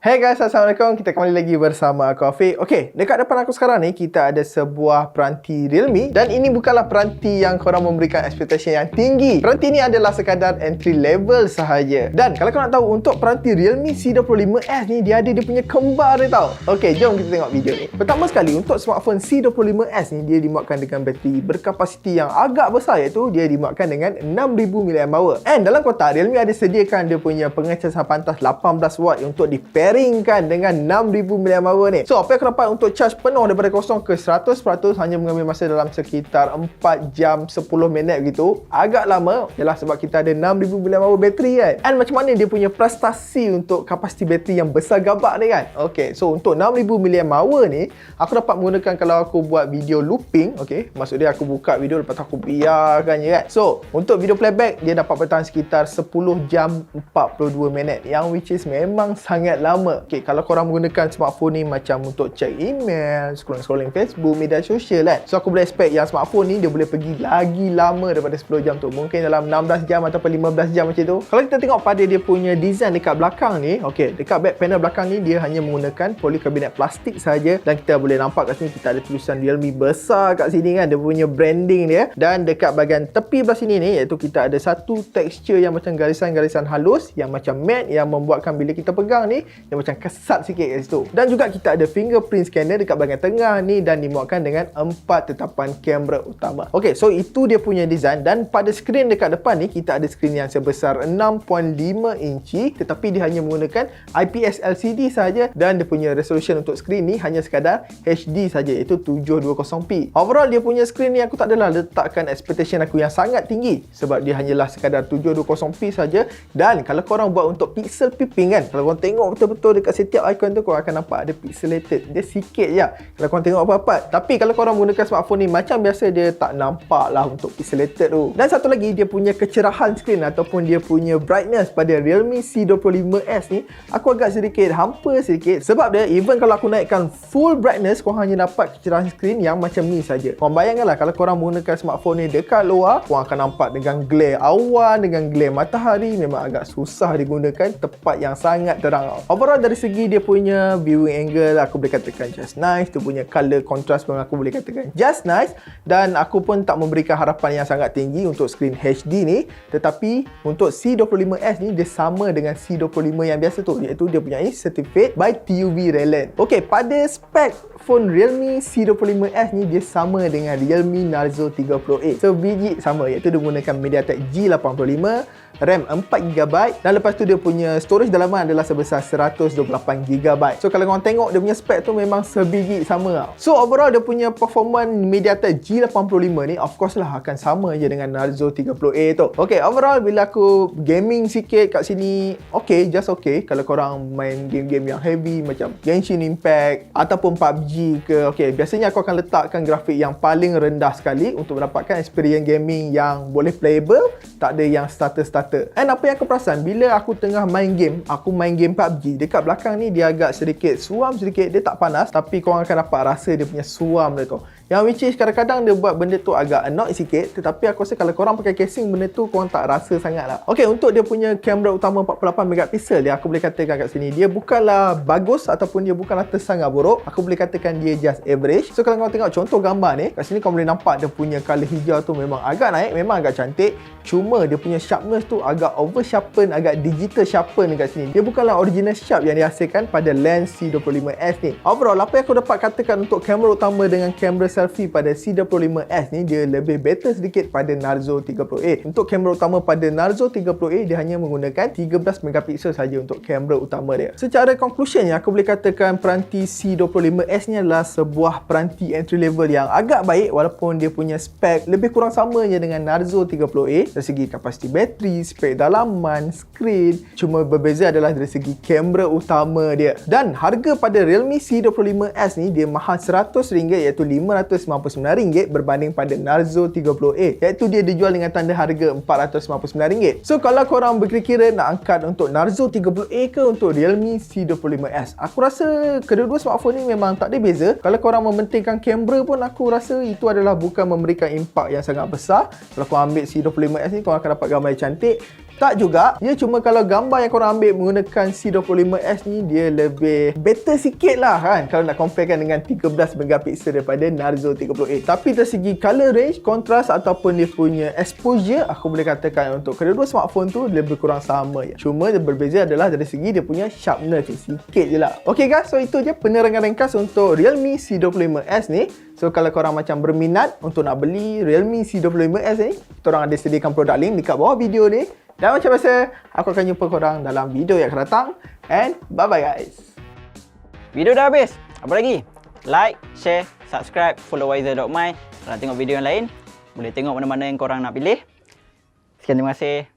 Hey guys, Assalamualaikum. Kita kembali lagi bersama aku Afiq. Okey, dekat depan aku sekarang ni kita ada sebuah peranti Realme dan ini bukanlah peranti yang korang memberikan expectation yang tinggi. Peranti ni adalah sekadar entry level sahaja. Dan kalau korang nak tahu untuk peranti Realme C25s ni dia punya kembar dia tau. Okey, jom kita tengok video ni. Pertama sekali untuk smartphone C25s ni dia dimuatkan dengan bateri berkapasiti yang agak besar, iaitu dia dimuatkan dengan 6000 mAh. And dalam kotak Realme ada sediakan dia punya pengecasan pantas 18W untuk pairingkan dengan 6000 mAh ni. So apa yang aku dapat untuk charge penuh daripada 0 ke 100% hanya mengambil masa dalam sekitar 4 jam 10 minit gitu. Agak lama, ialah sebab kita ada 6000 mAh bateri kan. And macam mana dia punya prestasi untuk kapasiti bateri yang besar gabak ni kan. Okay, so untuk 6000 mAh ni aku dapat menggunakan kalau aku buat video looping. Okay, maksud dia aku buka video lepas tu aku biarkan je kan. So untuk video playback dia dapat bertahan sekitar 10 jam 42 minit, yang which is memang sangat lama. Okay, kalau korang menggunakan smartphone ni macam untuk check email, scrolling Facebook, media sosial kan. So aku boleh expect yang smartphone ni dia boleh pergi lagi lama daripada 10 jam tu. Mungkin dalam 16 jam ataupun 15 jam macam tu. Kalau kita tengok pada dia punya design dekat belakang ni, okay, dekat back panel belakang ni dia hanya menggunakan polycarbonate plastik saja. Dan kita boleh nampak kat sini kita ada tulisan Realme besar kat sini kan. Dia punya branding dia. Dan dekat bahagian tepi belah sini ni, iaitu kita ada satu tekstur yang macam garisan-garisan halus, yang macam matte, yang membuatkan bila kita pegang ni yang macam kesat sikit kat situ. Dan juga kita ada fingerprint scanner dekat bahagian tengah ni dan dimuatkan dengan 4 tetapan kamera utama. Okey, so itu dia punya design. Dan pada skrin dekat depan ni kita ada skrin yang sebesar 6.5 inci, tetapi dia hanya menggunakan IPS LCD saja dan dia punya resolution untuk skrin ni hanya sekadar HD saja, iaitu 720p. Overall dia punya skrin ni aku tak adalah letakkan expectation aku yang sangat tinggi sebab dia hanyalah sekadar 720p saja. Dan kalau korang buat untuk pixel peeping kan, kalau korang tengok betul-betul dekat setiap icon tu korang akan nampak ada pixelated. Dia sikit je kalau korang tengok apa-apa. Tapi kalau korang menggunakan smartphone ni macam biasa, dia tak nampak lah untuk pixelated tu. Dan satu lagi, dia punya kecerahan skrin ataupun dia punya brightness pada Realme C25s ni aku agak sedikit hampa sedikit. Sebab dia even kalau aku naikkan full brightness, korang hanya dapat kecerahan skrin yang macam ni saja. Korang bayangkanlah kalau korang menggunakan smartphone ni dekat luar, korang akan nampak dengan glare awan, dengan glare matahari, memang agak susah digunakan tempat yang sangat terang. Overall dari segi dia punya viewing angle aku boleh katakan just nice. Dia punya color contrast pun aku boleh katakan just nice. Dan aku pun tak memberikan harapan yang sangat tinggi untuk skrin HD ni. Tetapi untuk C25s ni dia sama dengan C25 yang biasa tu, iaitu dia punya certificate by TUV Relent. Okay, pada spek phone Realme C25s ni dia sama dengan Realme Narzo 30A. Sebiji sama, iaitu dia menggunakan MediaTek G85, RAM 4GB dan lepas tu dia punya storage dalaman adalah sebesar 128GB. So kalau korang tengok dia punya spek tu memang sebiji sama tau. So overall dia punya performance MediaTek G85 ni of course lah akan sama je dengan Narzo 30A tu. Okay, overall bila aku gaming sikit kat sini, okay, just okay. Kalau korang main game-game yang heavy macam Genshin Impact ataupun PUBG ke, okay, biasanya aku akan letakkan grafik yang paling rendah sekali untuk mendapatkan experience gaming yang boleh playable, tak ada yang starter. And apa yang aku perasan bila aku tengah main game, aku main game PUBG, dekat belakang ni dia agak sedikit suam sedikit. Dia tak panas tapi korang akan dapat rasa dia punya suam dia tu. Yang which is kadang-kadang dia buat benda tu agak annoy sikit. Tetapi aku rasa kalau korang pakai casing, benda tu korang tak rasa sangat lah. Okay, untuk dia punya kamera utama 48MP dia aku boleh katakan kat sini dia bukanlah bagus ataupun dia bukanlah tersangat buruk. Aku boleh katakan dia just average. So kalau korang tengok contoh gambar ni, kat sini korang boleh nampak dia punya colour hijau tu memang agak naik, memang agak cantik. Cuma dia punya sharpness tu agak over sharpen, agak digital sharpen dekat sini. Dia bukanlah original sharp yang dihasilkan pada lens C25s ni. Overall apa yang aku dapat katakan untuk kamera utama dengan kamera selfie pada C25s ni, dia lebih better sedikit pada Narzo 30A. Untuk kamera utama pada Narzo 30A dia hanya menggunakan 13MP saja untuk kamera utama dia. Secara conclusionnya aku boleh katakan peranti C25s ni adalah sebuah peranti entry level yang agak baik walaupun dia punya spek lebih kurang sama je dengan Narzo 30A dari segi kapasiti bateri, spek dalaman, skrin. Cuma berbeza adalah dari segi kamera utama dia. Dan harga pada Realme C25s ni dia mahal RM100, iaitu RM599 berbanding pada Narzo 30A, iaitu dia dijual dengan tanda harga RM499. So kalau korang berkira-kira nak angkat untuk Narzo 30A ke untuk Realme C25s, aku rasa kedua-dua smartphone ni memang tak ada beza. Kalau korang mementingkan kamera pun aku rasa itu adalah bukan memberikan impak yang sangat besar. Kalau korang ambil C25s ni korang akan dapat gambar yang cantik. Tak juga. Dia cuma kalau gambar yang korang ambil menggunakan C25S ni, dia lebih better sikit lah kan, kalau nak comparekan dengan 13 megapiksel daripada Narzo 30A. Tapi dari segi color range, kontras ataupun dia punya exposure, aku boleh katakan untuk kedua-dua smartphone tu lebih kurang sama je. Cuma dia berbeza adalah dari segi dia punya sharpness tu sikit je lah. Okay guys, so itu je penerangan ringkas untuk Realme C25S ni. So kalau korang macam berminat untuk nak beli Realme C25S ni, korang ada sediakan produk link dekat bawah video ni. Dan macam biasa, aku akan jumpa korang dalam video yang akan datang. And bye-bye guys. Video dah habis. Apa lagi? Like, share, subscribe, follow Wiser.my. Kalau nak tengok video yang lain, boleh tengok mana-mana yang korang nak pilih. Sekian, terima kasih.